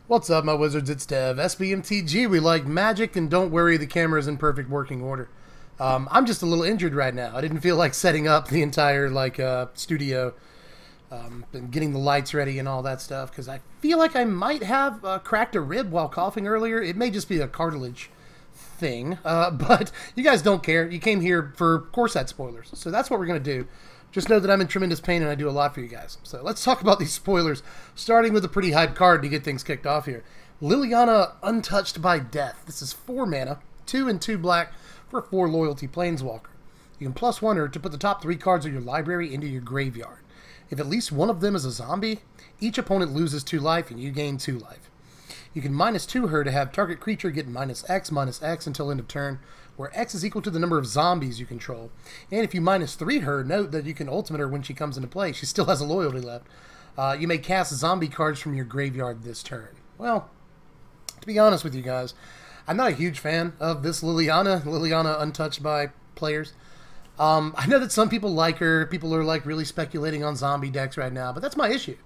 What's up, my wizards? It's Dev. SBMTG. We like magic, and don't worry, the camera's in perfect working order. I'm just a little injured right now. I didn't feel like setting up the entire studio and getting the lights ready and all that stuff because I feel like I might have cracked a rib while coughing earlier. It may just be a cartilage thing, but you guys don't care. You came here for core set spoilers, so that's what we're going to do. Just know that I'm in tremendous pain and I do a lot for you guys. So let's talk about these spoilers, starting with a pretty hype card to get things kicked off here. Liliana, Untouched by Death. This is 4 mana, 2 and 2 black for 4 loyalty planeswalker. You can +1 her to put the top 3 cards of your library into your graveyard. If at least one of them is a zombie, each opponent loses 2 life and you gain 2 life. You can -2 her to have target creature get -X until end of turn, where X is equal to the number of zombies you control. And if you -3 her, note that you can ultimate her when she comes into play. She still has a loyalty left. You may cast zombie cards from your graveyard this turn. Well, to be honest with you guys, I'm not a huge fan of this Liliana Untouched by players. I know that some people like her. People are like really speculating on zombie decks right now, but that's my issue.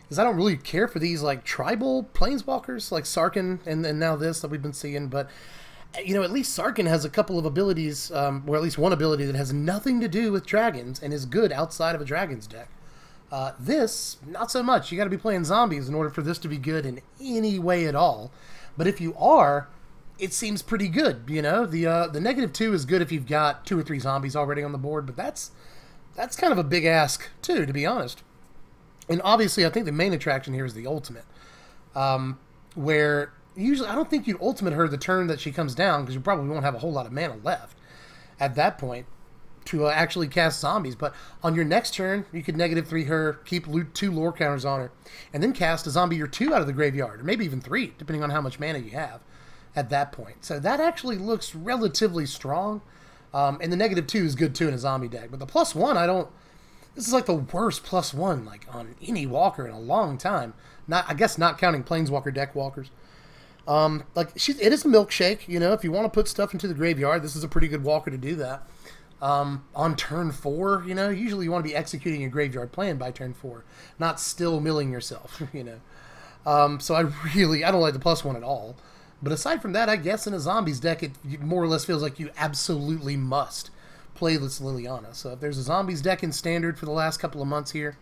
Because I don't really care for these like tribal planeswalkers like Sarkhan and now this that we've been seeing, but you know, at least Sarkhan has a couple of abilities, or at least one ability that has nothing to do with dragons and is good outside of a dragon's deck. This, not so much. You got to be playing zombies in order for this to be good in any way at all. But if you are, it seems pretty good. You know, the -2 is good if you've got 2 or 3 zombies already on the board, but that's kind of a big ask too, to be honest. And obviously, I think the main attraction here is the ultimate, where usually I don't think you'd ultimate her the turn that she comes down because you probably won't have a whole lot of mana left at that point to actually cast zombies. But on your next turn, you could -3 her, keep 2 lore counters on her, and then cast a zombie or 2 out of the graveyard, or maybe even 3, depending on how much mana you have at that point. So that actually looks relatively strong, and the -2 is good too in a zombie deck. But the +1, I don't... This is like the worst +1 like on any walker in a long time. I guess not counting planeswalker deck walkers. It is a milkshake, you know. If you want to put stuff into the graveyard, this is a pretty good walker to do that. On turn 4, you know, usually you want to be executing your graveyard plan by turn 4, not still milling yourself, you know. So I don't like the +1 at all. But aside from that, I guess in a zombies deck, it more or less feels like you absolutely must play this Liliana. So if there's a zombies deck in standard for the last couple of months here,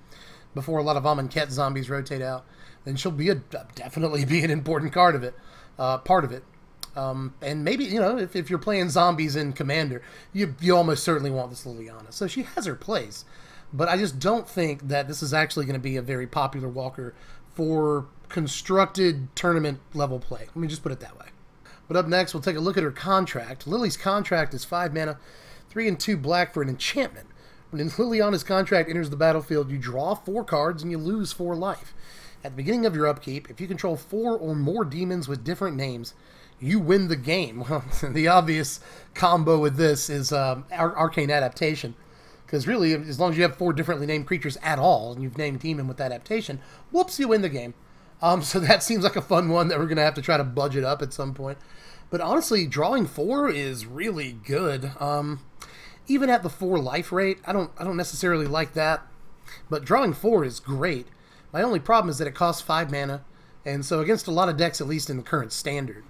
before a lot of Amonkhet zombies rotate out, then she'll be definitely be an important part of it. And maybe, you know, if you're playing zombies in Commander, you almost certainly want this Liliana. So she has her place, but I just don't think that this is actually going to be a very popular walker for constructed tournament level play. Let me just put it that way. But up next, we'll take a look at her contract. Lily's contract is 5 mana, 3 and 2 black for an enchantment. When Liliana's contract enters the battlefield, you draw 4 cards and you lose 4 life. At the beginning of your upkeep, if you control 4 or more demons with different names, you win the game. Well, the obvious combo with this is Arcane Adaptation. Because really, as long as you have 4 differently named creatures at all, and you've named demon with adaptation, whoops, you win the game. So that seems like a fun one that we're going to have to try to budget up at some point. But honestly, drawing 4 is really good. Even at the 4 life rate, I don't necessarily like that. But drawing 4 is great. My only problem is that it costs 5 mana, and so against a lot of decks, at least in the current standard,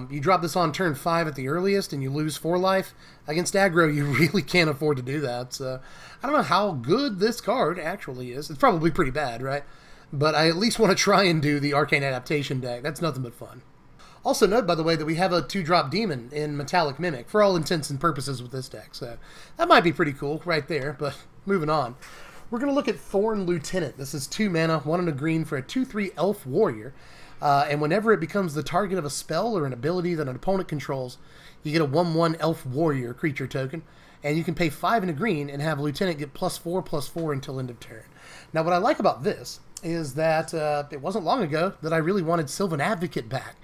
you drop this on turn 5 at the earliest and you lose 4 life. Against aggro, you really can't afford to do that. So I don't know how good this card actually is. It's probably pretty bad, right? But I at least want to try and do the Arcane Adaptation deck. That's nothing but fun. Also note, by the way, that we have a 2-drop demon in Metallic Mimic for all intents and purposes with this deck. So that might be pretty cool right there, but moving on. We're going to look at Elvish Lieutenant. This is 2 mana, 1 and a green for a 2/3 elf warrior. And whenever it becomes the target of a spell or an ability that an opponent controls, you get a 1/1 elf warrior creature token. And you can pay 5 and a green and have Lieutenant get +4/+4 until end of turn. Now what I like about this is that it wasn't long ago that I really wanted Sylvan Advocate back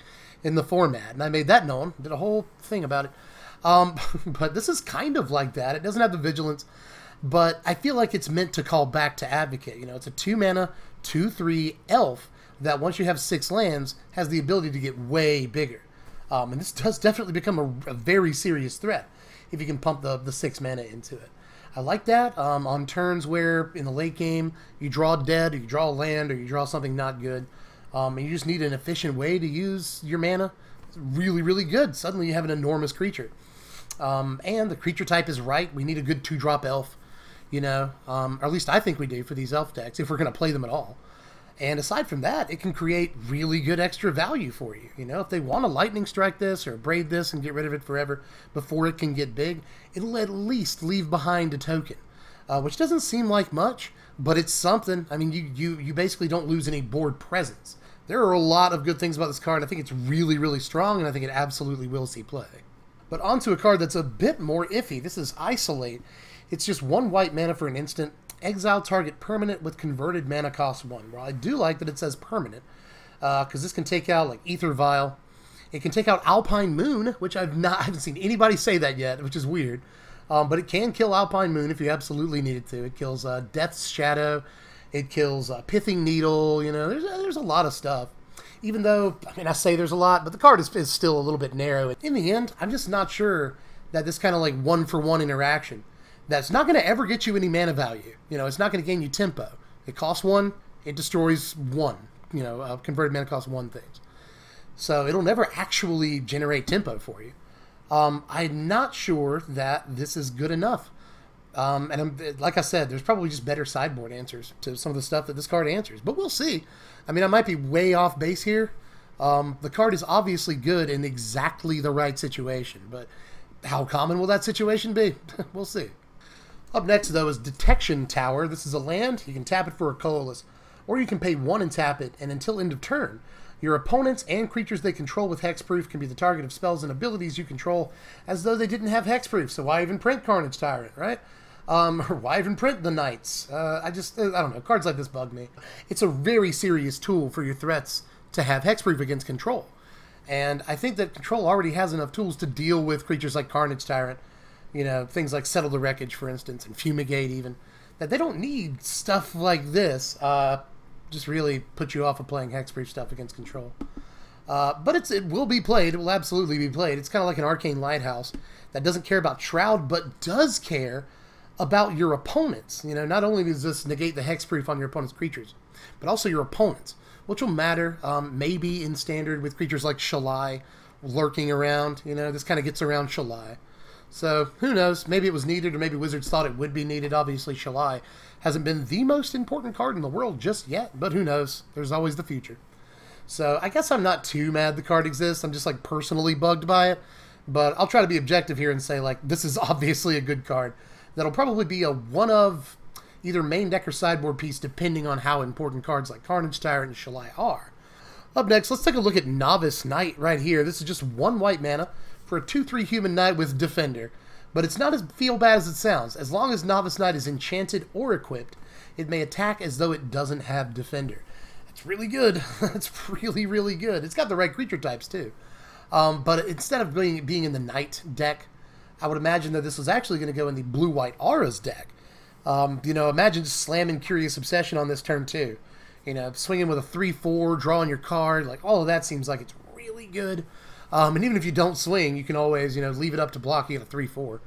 in the format. And I made that known, did a whole thing about it. But this is kind of like that. It doesn't have the vigilance, but I feel like it's meant to call back to Advocate. You know, it's a 2 mana, 2/3 elf that once you have 6 lands has the ability to get way bigger. And this does definitely become a very serious threat if you can pump the 6 mana into it. I like that on turns where in the late game you draw dead, or you draw land, or you draw something not good. and you just need an efficient way to use your mana, it's really, really good. Suddenly you have an enormous creature. And the creature type is right. We need a good 2-drop elf, you know, or at least I think we do for these elf decks, if we're going to play them at all. And aside from that, it can create really good extra value for you. You know, if they want to lightning strike this or braid this and get rid of it forever before it can get big, it'll at least leave behind a token, which doesn't seem like much, but it's something. I mean, you basically don't lose any board presence. There are a lot of good things about this card. I think it's really, really strong, and I think it absolutely will see play. But onto a card that's a bit more iffy. This is Isolate. It's just 1 white mana for an instant. Exile target permanent with converted mana cost 1. Well, I do like that it says permanent, because this can take out like Ether Vial. It can take out Alpine Moon, which I haven't seen anybody say that yet, which is weird. But it can kill Alpine Moon if you absolutely need it to. It kills Death's Shadow. It kills Pithing Needle. You know, there's a lot of stuff. Even though, I mean, I say there's a lot, but the card is still a little bit narrow. In the end, I'm just not sure that this kind of like 1-for-1 interaction, that's not going to ever get you any mana value. You know, it's not going to gain you tempo. It costs 1, it destroys 1, you know, converted mana costs 1 things. So it'll never actually generate tempo for you. I'm not sure that this is good enough. Like I said, there's probably just better sideboard answers to some of the stuff that this card answers. But we'll see. I mean, I might be way off base here. The card is obviously good in exactly the right situation. But how common will that situation be? We'll see. Up next, though, is Detection Tower. This is a land. You can tap it for a colorless. Or you can pay 1 and tap it, and until end of turn, your opponents and creatures they control with hexproof can be the target of spells and abilities you control as though they didn't have hexproof. So why even print Carnage Tyrant, right? Or why even print the Knights? I don't know. Cards like this bug me. It's a very serious tool for your threats to have hexproof against control. And I think that control already has enough tools to deal with creatures like Carnage Tyrant, you know, things like Settle the Wreckage, for instance, and Fumigate even, that they don't need stuff like this. Just really put you off of playing hexproof stuff against control. But it will be played. It will absolutely be played. It's kind of like an Arcane Lighthouse that doesn't care about Shroud, but does care about your opponents. You know, not only does this negate the hexproof on your opponent's creatures, but also your opponents, which will matter maybe in Standard with creatures like Shalai lurking around. You know, this kind of gets around Shalai. So, who knows? Maybe it was needed, or maybe Wizards thought it would be needed. Obviously, Shalai hasn't been the most important card in the world just yet, but who knows? There's always the future. So, I guess I'm not too mad the card exists. I'm just, like, personally bugged by it. But I'll try to be objective here and say, like, this is obviously a good card. That'll probably be a one of either main deck or sideboard piece, depending on how important cards like Carnage Tyrant and Shalai are. Up next, let's take a look at Novice Knight right here. This is just 1 white mana for a 2/3 human knight with Defender. But it's not as feel bad as it sounds. As long as Novice Knight is enchanted or equipped, it may attack as though it doesn't have Defender. It's really good. It's really, really good. It's got the right creature types, too. But instead of being in the Knight deck, I would imagine that this was actually going to go in the Blue-White Auras deck. You know, imagine just slamming Curious Obsession on this turn, too. You know, swinging with a 3/4, drawing your card. Like, all of that seems like it's really good. And even if you don't swing, you can always, you know, leave it up to block. You get a 3/4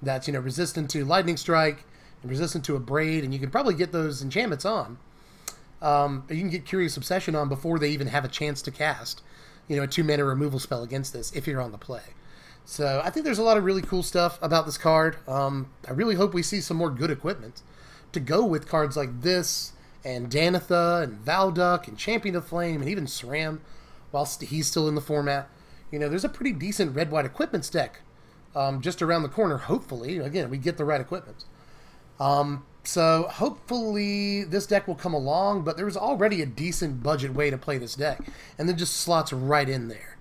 that's, you know, resistant to Lightning Strike and resistant to a Braid, and you can probably get those enchantments on. You can get Curious Obsession on before they even have a chance to cast, you know, a 2-mana removal spell against this if you're on the play. So I think there's a lot of really cool stuff about this card. I really hope we see some more good equipment to go with cards like this, and Danitha, and Valduck, and Champion of Flame, and even SRAM, whilst he's still in the format. You know, there's a pretty decent red-white equipments deck just around the corner, hopefully. Again, we get the right equipment. So hopefully this deck will come along, but there's already a decent budget way to play this deck, and then just slots right in there.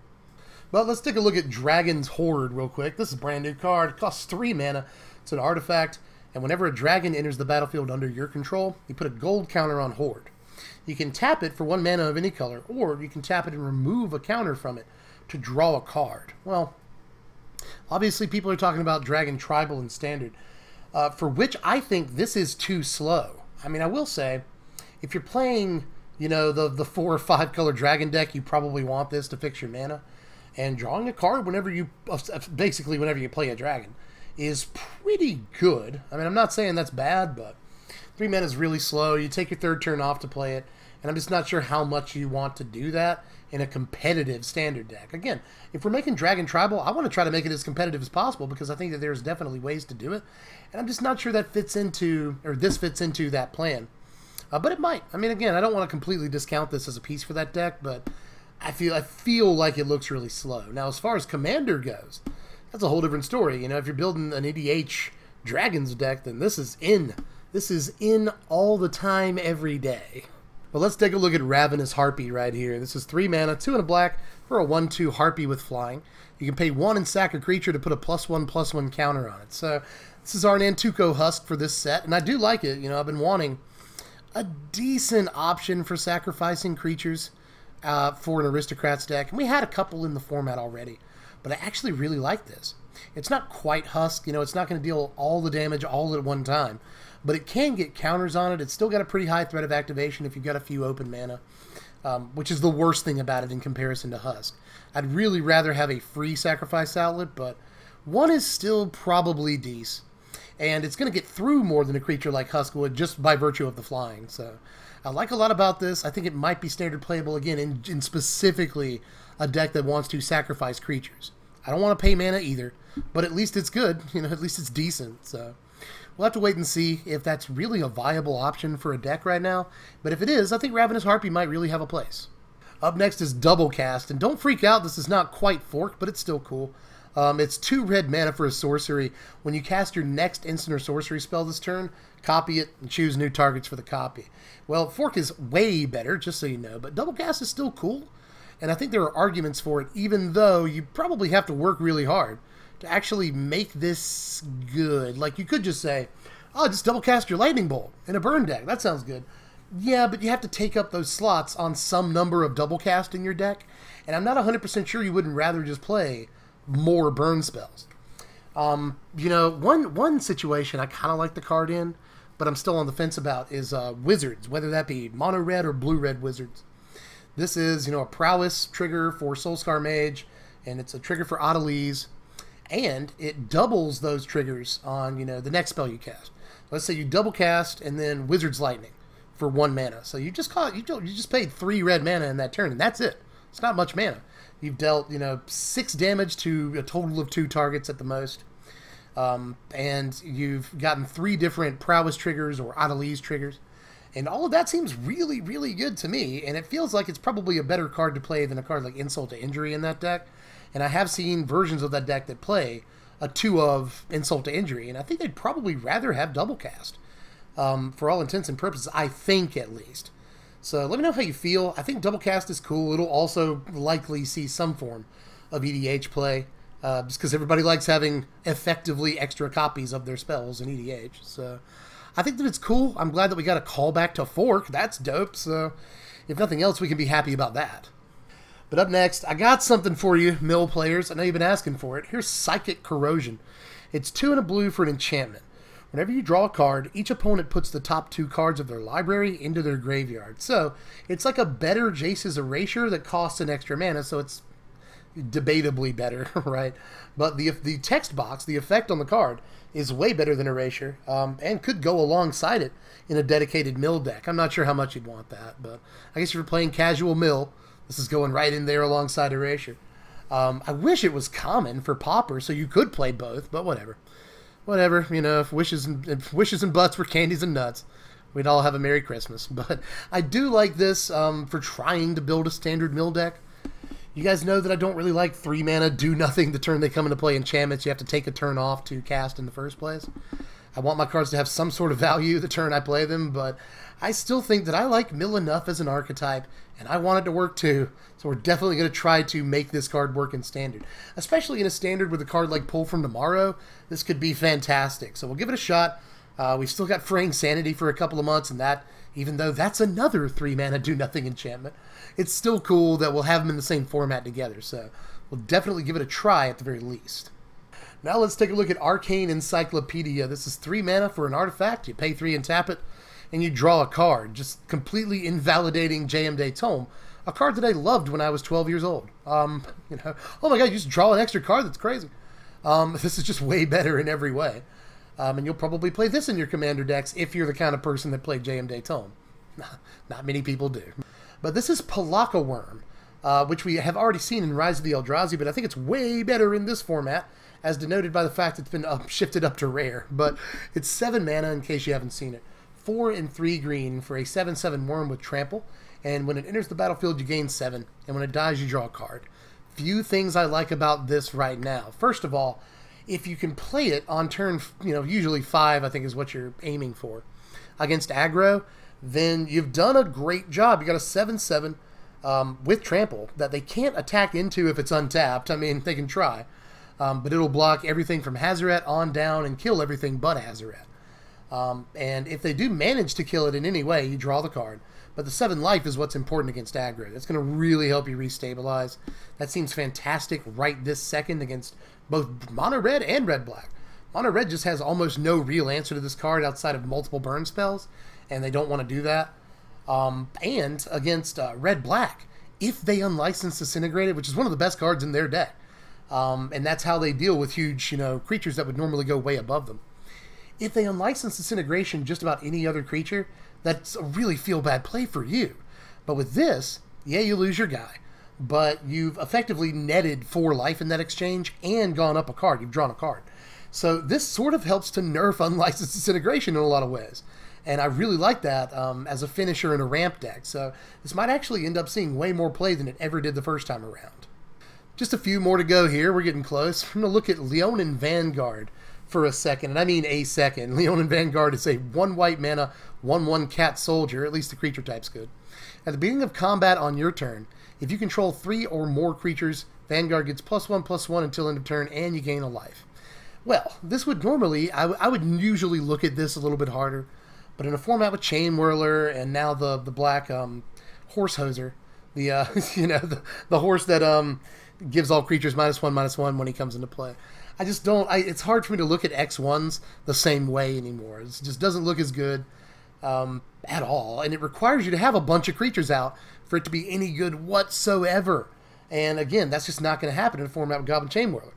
But let's take a look at Dragon's Hoard real quick. This is a brand new card. It costs 3 mana. It's an artifact, and whenever a dragon enters the battlefield under your control, you put a gold counter on Hoard. You can tap it for 1 mana of any color, or you can tap it and remove a counter from it to draw a card. Well, obviously people are talking about Dragon Tribal and Standard, for which I think this is too slow. I mean, I will say, if you're playing, you know, the 4 or 5 color dragon deck, you probably want this to fix your mana. And drawing a card whenever you play a dragon is pretty good. I mean, I'm not saying that's bad, but 3 mana is really slow. You take your 3rd turn off to play it, And I'm just not sure how much you want to do that in a competitive standard deck. Again, if we're making Dragon Tribal, I want to try to make it as competitive as possible because I think that there's definitely ways to do it. And I'm just not sure that fits into, or this fits into that plan. But it might. I mean, again, I don't want to completely discount this as a piece for that deck, but I feel like it looks really slow. Now, as far as Commander goes, that's a whole different story. You know, if you're building an EDH Dragons deck, then this is in. This is in all the time, every day. But let's take a look at Ravenous Harpy right here. This is 3 mana, 2 and a black for a 1/2 Harpy with flying. You can pay 1 and sack a creature to put a +1/+1 counter on it. So this is our Nantuko Husk for this set, and I do like it. You know, I've been wanting a decent option for sacrificing creatures for an Aristocrats deck. And we had a couple in the format already, but I actually really like this. It's not quite Husk, you know, it's not going to deal all the damage all at one time, but it can get counters on it. It's still got a pretty high threat of activation if you've got a few open mana, which is the worst thing about it in comparison to Husk. I'd really rather have a free sacrifice outlet, but 1 is still probably decent. And it's going to get through more than a creature like Husk would just by virtue of the flying. So I like a lot about this. I think it might be standard playable again in specifically a deck that wants to sacrifice creatures. I don't want to pay mana either, but at least it's good. You know, at least it's decent. So we'll have to wait and see if that's really a viable option for a deck right now. But if it is, I think Ravenous Harpy might really have a place. Up next is Double Cast. And don't freak out, this is not quite Fork, but it's still cool. It's 2 red mana for a sorcery. When you cast your next instant or sorcery spell this turn, copy it and choose new targets for the copy. Well, Fork is way better, just so you know, but Double Cast is still cool, and I think there are arguments for it, even though you probably have to work really hard to actually make this good. Like, you could just say, oh, just double cast your Lightning Bolt in a burn deck. That sounds good. Yeah, but you have to take up those slots on some number of double cast in your deck, and I'm not 100% sure you wouldn't rather just play more burn spells. You know, one situation I kind of like the card in, but I'm still on the fence about is Wizards, whether that be mono red or blue red Wizards. This is, you know, a prowess trigger for Soulscar Mage, and it's a trigger for Odalise, and it doubles those triggers on, you know, the next spell you cast. Let's say you double cast and then Wizard's Lightning for 1 mana. So you just paid 3 red mana in that turn, and that's it. It's not much mana. You've dealt, you know, 6 damage to a total of 2 targets at the most. And you've gotten 3 different prowess triggers or Odalise triggers. And all of that seems really, really good to me. And it feels like it's probably a better card to play than a card like Insult to Injury in that deck. And I have seen versions of that deck that play a 2 of Insult to Injury. And I think they'd probably rather have double cast. For all intents and purposes, I think at least. So let me know how you feel. I think double cast is cool. It'll also likely see some form of EDH play, just because everybody likes having effectively extra copies of their spells in EDH. So I think that it's cool. I'm glad that we got a callback to Fork. That's dope. So if nothing else, we can be happy about that. But up next, I got something for you, mill players. I know you've been asking for it. Here's Psychic Corrosion. It's 2 and a blue for an enchantment. Whenever you draw a card, each opponent puts the top 2 cards of their library into their graveyard. So it's like a better Jace's Erasure that costs an extra mana, so it's debatably better, right? But the text box, the effect on the card, is way better than Erasure, and could go alongside it in a dedicated mill deck. I'm not sure how much you'd want that, but I guess if you're playing casual mill, this is going right in there alongside Erasure. I wish it was common for Pauper, so you could play both, but whatever. Whatever, you know, if wishes and butts were candies and nuts, we'd all have a Merry Christmas. But I do like this for trying to build a standard mill deck. You guys know that I don't really like 3 mana do nothing the turn they come into play enchantments. You have to take a turn off to cast in the first place. I want my cards to have some sort of value the turn I play them, but I still think that I like mill enough as an archetype, and I want it to work too. So we're definitely going to try to make this card work in standard. Especially in a standard with a card like Pull from Tomorrow, this could be fantastic. So we'll give it a shot. We've still got Fraying Sanity for a couple of months, and that, even though that's another 3 mana do nothing enchantment, it's still cool that we'll have them in the same format together. So we'll definitely give it a try at the very least. Now let's take a look at Arcane Encyclopedia. This is 3 mana for an artifact. You pay 3 and tap it, and you draw a card, just completely invalidating JMD Tome, a card that I loved when I was 12 years old. You know, oh my god, you just draw an extra card, that's crazy. This is just way better in every way. And you'll probably play this in your commander decks if you're the kind of person that played JMD Tome. Not many people do. But this is Palaka Wurm, which we have already seen in Rise of the Eldrazi, but I think it's way better in this format, as denoted by the fact it's been shifted up to rare. But it's 7 mana in case you haven't seen it. 4 and 3 green for a 7/7 worm with trample, and when it enters the battlefield you gain 7, and when it dies you draw a card. Few things I like about this right now. First of all, if you can play it on turn, usually 5 I think is what you're aiming for, against aggro, then you've done a great job. You got a 7/7 with trample that they can't attack into if it's untapped. I mean, they can try, but it'll block everything from Tezzeret on down and kill everything but Tezzeret. And if they do manage to kill it in any way, you draw the card. But the 7 life is what's important against aggro. That's going to really help you restabilize. That seems fantastic right this second against both mono red and red black. Mono red just has almost no real answer to this card outside of multiple burn spells, and they don't want to do that. And against red black, if they unlicense Disintegrated, which is one of the best cards in their deck, and that's how they deal with huge creatures that would normally go way above them. If they unlicense Disintegration just about any other creature, that's a really feel-bad play for you. But with this, yeah, you lose your guy, but you've effectively netted 4 life in that exchange and gone up a card. You've drawn a card. So this sort of helps to nerf unlicensed Disintegration in a lot of ways. And I really like that as a finisher in a ramp deck. So this might actually end up seeing way more play than it ever did the first time around. Just a few more to go here. We're getting close. We're going to look at Leonin Vanguard for a second, and I mean a second. Leonin Vanguard is a 1 white mana, 1/1 cat soldier, at least the creature type's good. At the beginning of combat on your turn, if you control 3 or more creatures, Vanguard gets +1/+1 until end of turn, and you gain a life. Well, this would normally, I would usually look at this a little bit harder, but in a format with Chain Whirler and now the black horse hoser, the the horse that gives all creatures -1/-1 when he comes into play. I just don't. It's hard for me to look at X1s the same way anymore. It just doesn't look as good at all, and it requires you to have a bunch of creatures out for it to be any good whatsoever. And again, that's just not going to happen in a format with Goblin Chain Whirler.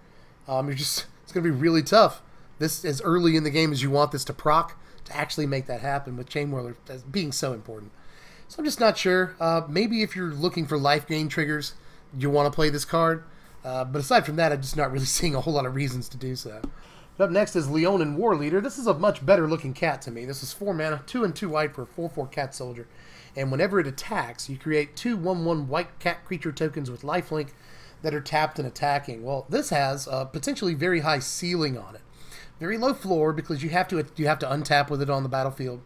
It's going to be really tough. This as early in the game as you want this to proc to actually make that happen with Chain Whirler as being so important. So I'm just not sure. Maybe if you're looking for life gain triggers, you want to play this card. But aside from that, I'm just not really seeing a whole lot of reasons to do so. Up next is Leonin Warleader. This is a much better looking cat to me. This is 4 mana, 2 and 2 white for a 4/4 cat soldier. And whenever it attacks, you create 2 1/1 white cat creature tokens with lifelink that are tapped and attacking. Well, this has a potentially very high ceiling on it. Very low floor because you have to untap with it on the battlefield.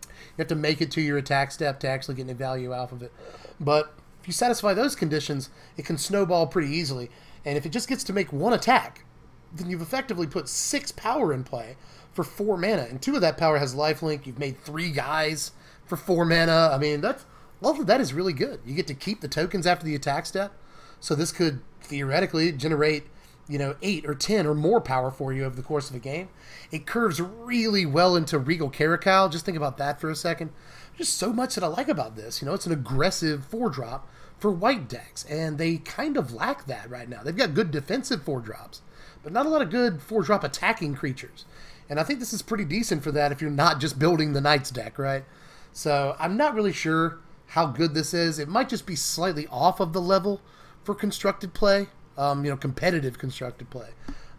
You have to make it to your attack step to actually get any value out of it. But if you satisfy those conditions, it can snowball pretty easily. And if it just gets to make 1 attack, then you've effectively put 6 power in play for 4 mana. And 2 of that power has lifelink. You've made 3 guys for 4 mana. I mean, all of that is really good. You get to keep the tokens after the attack step. So this could theoretically generate 8 or 10 or more power for you over the course of a game. It curves really well into Regal Caracal. Just think about that for a second. Just so much that I like about this. It's an aggressive 4-drop for white decks, and they kind of lack that right now. They've got good defensive 4-drops, but not a lot of good 4-drop attacking creatures. And I think this is pretty decent for that if you're not just building the Knights deck, right? So I'm not really sure how good this is. It might just be slightly off of the level for constructed play, competitive constructed play.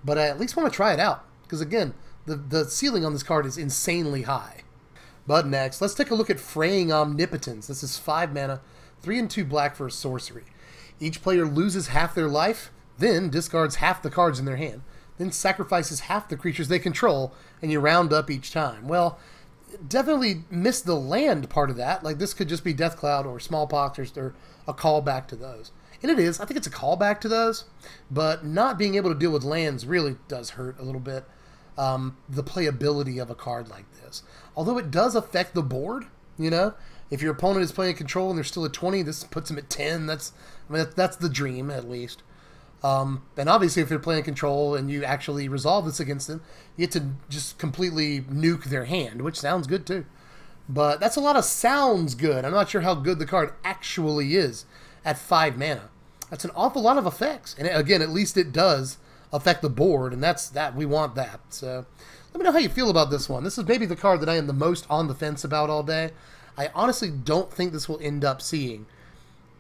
But I at least want to try it out, because again, the ceiling on this card is insanely high. But next, let's take a look at Fraying Omnipotence. This is 5 mana, 3 and 2 black for a sorcery. Each player loses half their life, then discards half the cards in their hand, then sacrifices half the creatures they control, and you round up each time. Well, definitely missed the land part of that. Like, this could just be Death Cloud or Smallpox or a callback to those. And it is. I think it's a callback to those, but not being able to deal with lands really does hurt a little bit. The playability of a card like this. Although it does affect the board, if your opponent is playing control and they're still at 20, this puts them at 10. That's the dream, at least. And obviously, if they're playing control and you actually resolve this against them, you get to just completely nuke their hand, which sounds good too. But that's a lot of sounds good. I'm not sure how good the card actually is at 5 mana. That's an awful lot of effects. And again, at least it does affect the board, and we want that. So let me know how you feel about this one. This is maybe the card that I am the most on the fence about all day. I honestly don't think this will end up seeing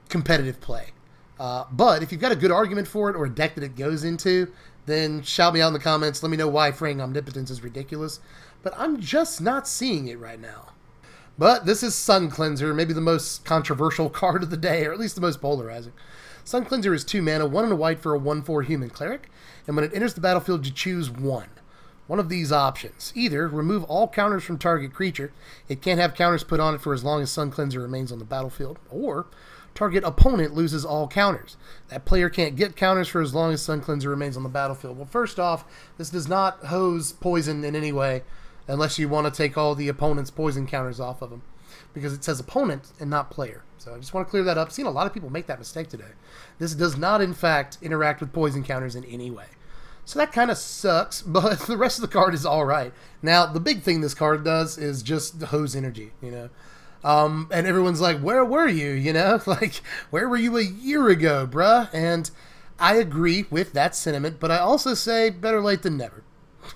competitive play. But if you've got a good argument for it or a deck that it goes into, then shout me out in the comments. Let me know why Fraying Omnipotence is ridiculous. But I'm just not seeing it right now. But this is Sun Cleanser, maybe the most controversial card of the day, or at least the most polarizing. Sun Cleanser is 2 mana, 1 and a white for a 1/4 human cleric, and when it enters the battlefield, you choose one of these options. Either remove all counters from target creature, it can't have counters put on it for as long as Sun Cleanser remains on the battlefield, or target opponent loses all counters. That player can't get counters for as long as Sun Cleanser remains on the battlefield. Well, first off, this does not hose poison in any way, unless you want to take all the opponent's poison counters off of them, because it says opponent and not player. So I just want to clear that up. I've seen a lot of people make that mistake today. This does not, in fact, interact with poison counters in any way. So that kind of sucks, but the rest of the card is all right. Now, the big thing this card does is just hose energy, you know. And everyone's like, where were you, you know? Like, where were you a year ago, bruh? And I agree with that sentiment, but I also say better late than never.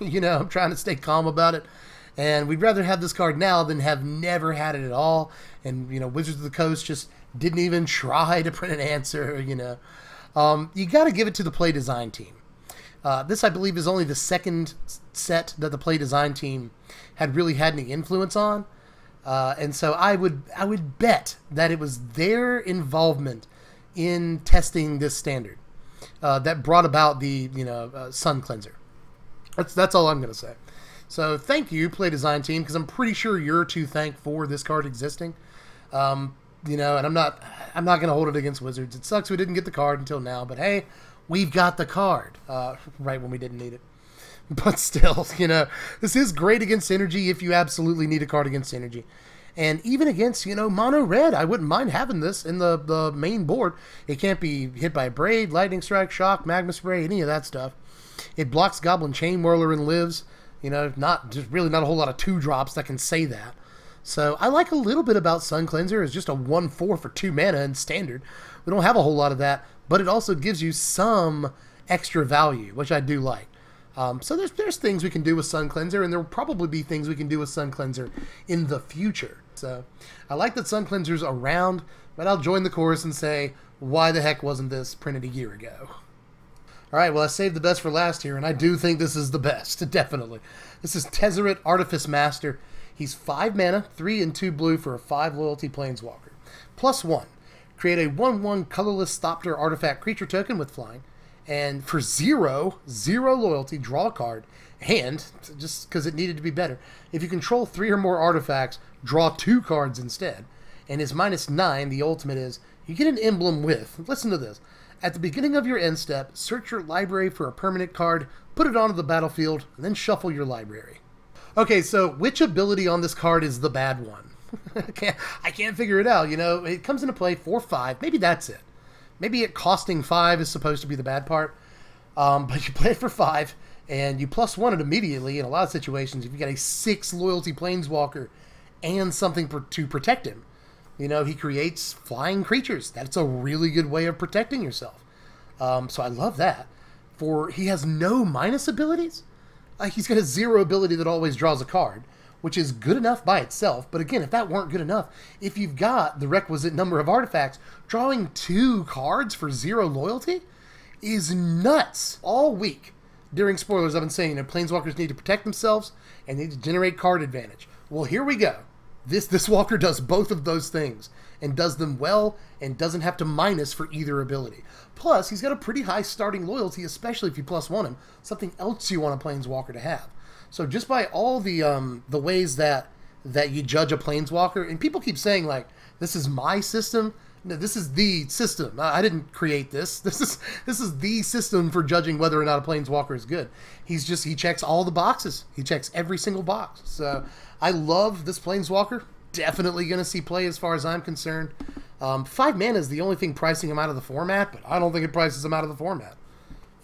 You know, I'm trying to stay calm about it. And we'd rather have this card now than have never had it at all. And, you know, Wizards of the Coast just didn't even try to print an answer, you know. You got to give it to the play design team. This, I believe, is only the second set that the play design team had really had any influence on. And so I would bet that it was their involvement in testing this standard that brought about the, you know, Sun Cleanser. That's all I'm going to say. So thank you, play design team, because I'm pretty sure you're to thank for this card existing. You know, and I'm not going to hold it against Wizards. It sucks we didn't get the card until now, but hey, we've got the card right when we didn't need it. But still, you know, this is great against energy if you absolutely need a card against energy. And even against, you know, mono red, I wouldn't mind having this in the main board. It can't be hit by Braid, Lightning Strike, Shock, Magma Spray, any of that stuff. It blocks Goblin Chain Whirler and lives. You know, just really not a whole lot of 2-drops that can say that. So I like a little bit about Sun Cleanser as just a 1/4 for 2 mana in standard. We don't have a whole lot of that, but it also gives you some extra value, which I do like. So there's things we can do with Sun Cleanser, and there will probably be things we can do with Sun Cleanser in the future. So I like that Sun Cleanser's around, but I'll join the chorus and say, why the heck wasn't this printed a year ago? All right, well, I saved the best for last here, and I do think this is the best, definitely. This is Tezzeret, Artifice Master. He's 5 mana, 3 and 2 blue for a 5 loyalty planeswalker. +1. Create a 1/1 colorless Thopter artifact creature token with flying. And for 0 loyalty, draw a card. And, just because it needed to be better, if you control 3 or more artifacts, draw 2 cards instead. And his -9, the ultimate is, you get an emblem with, listen to this, at the beginning of your end step, search your library for a permanent card, put it onto the battlefield, and then shuffle your library. Okay, so which ability on this card is the bad one? I can't figure it out, you know. It comes into play for 5. Maybe that's it. Maybe it costing 5 is supposed to be the bad part. But you play it for 5, and you +1 it immediately in a lot of situations if you got a 6 loyalty planeswalker and something to protect him. You know, he creates flying creatures. That's a really good way of protecting yourself. So I love that. He has no minus abilities. He's got a 0 ability that always draws a card, which is good enough by itself. But again, if that weren't good enough, if you've got the requisite number of artifacts, drawing 2 cards for 0 loyalty is nuts. All week during spoilers, I've been saying that planeswalkers need to protect themselves and need to generate card advantage. Well, here we go. This walker does both of those things and does them well and doesn't have to minus for either ability. Plus, he's got a pretty high starting loyalty, especially if you +1 him, something else you want a planeswalker to have. So just by all the ways that you judge a planeswalker, and people keep saying, like, this is my system. No, this is the system. I didn't create this. This is the system for judging whether or not a planeswalker is good. He checks all the boxes. He checks every single box. So I love this planeswalker. Definitely going to see play as far as I'm concerned. 5 mana is the only thing pricing him out of the format, but I don't think it prices him out of the format.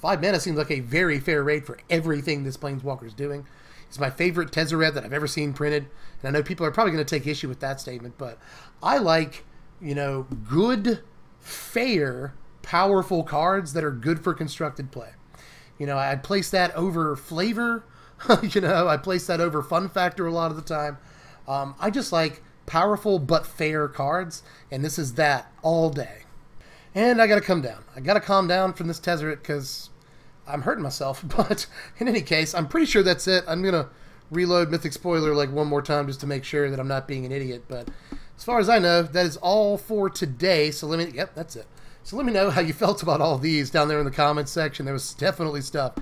5 mana seems like a very fair rate for everything this planeswalker is doing. He's my favorite Tezzeret that I've ever seen printed, and I know people are probably going to take issue with that statement, but I like, you know, good, fair, powerful cards that are good for constructed play. You know, I'd place that over flavor. You know, I place that over fun factor a lot of the time. I just like powerful but fair cards, and this is that all day. And I gotta come down. I gotta calm down from this Tezzeret because I'm hurting myself, but in any case, I'm pretty sure that's it. I'm gonna reload Mythic Spoiler like one more time just to make sure that I'm not being an idiot, but as far as I know, that is all for today, so let me, yep, that's it. So let me know how you felt about all these down there in the comments section. There was definitely stuff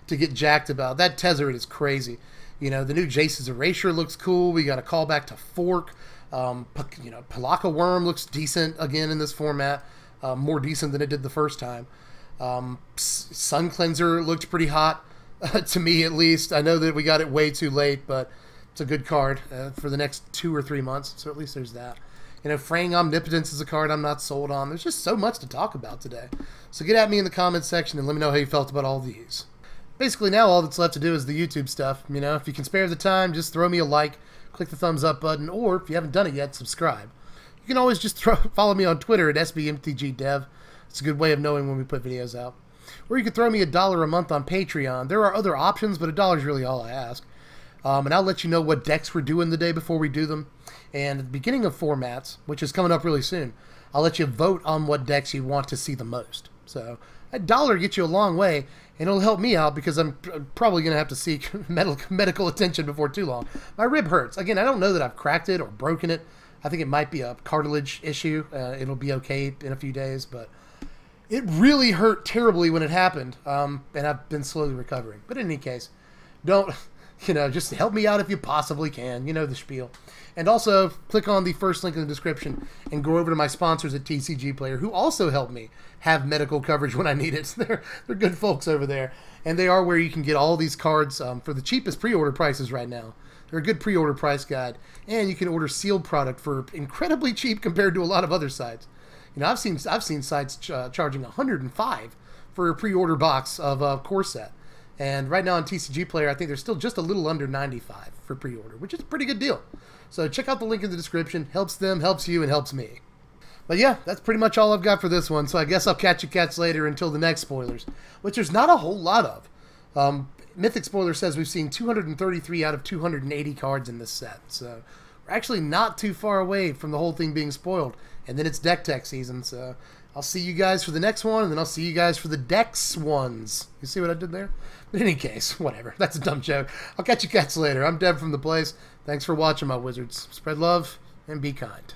to get jacked about. That Tezzeret is crazy. You know, the new Jace's Erasure looks cool. We got a callback to Fork. You know, Palaka Wurm looks decent again in this format. More decent than it did the first time. Sun Cleanser looked pretty hot, to me at least. I know that we got it way too late, but it's a good card for the next 2 or 3 months, so at least there's that. You know, Fraying Omnipotence is a card I'm not sold on. There's just so much to talk about today. So get at me in the comments section and let me know how you felt about all these. Basically now all that's left to do is the YouTube stuff. You know, if you can spare the time, just throw me a like, click the thumbs up button, or if you haven't done it yet, subscribe. You can always just follow me on Twitter at SBMTGDev. It's a good way of knowing when we put videos out. Or you can throw me $1 a month on Patreon. There are other options, but $1 is really all I ask. And I'll let you know what decks we're doing the day before we do them. And at the beginning of formats, which is coming up really soon, I'll let you vote on what decks you want to see the most. So $1 gets you a long way, and it'll help me out because I'm probably going to have to seek medical attention before too long. My rib hurts. Again, I don't know that I've cracked it or broken it. I think it might be a cartilage issue. It'll be okay in a few days, but it really hurt terribly when it happened, and I've been slowly recovering. But in any case, don't... You know, just help me out if you possibly can. You know the spiel. And also, click on the first link in the description and go over to my sponsors at TCG Player, who also help me have medical coverage when I need it. They're good folks over there. And they are where you can get all these cards for the cheapest pre-order prices right now. They're a good pre-order price guide. And you can order sealed product for incredibly cheap compared to a lot of other sites. You know, I've seen sites charging $105 for a pre-order box of a core set. And right now on TCG Player, I think they're still just a little under $95 for pre-order, which is a pretty good deal. So check out the link in the description. Helps them, helps you, and helps me. But yeah, that's pretty much all I've got for this one. So I guess I'll catch you cats later until the next spoilers, which there's not a whole lot of. Mythic Spoiler says we've seen 233 out of 280 cards in this set. So we're actually not too far away from the whole thing being spoiled. And then it's Deck Tech season, so I'll see you guys for the next one, and then I'll see you guys for the Decks ones. You see what I did there? But in any case, whatever. That's a dumb joke. I'll catch you cats later. I'm Deb from The Place. Thanks for watching, my wizards. Spread love and be kind.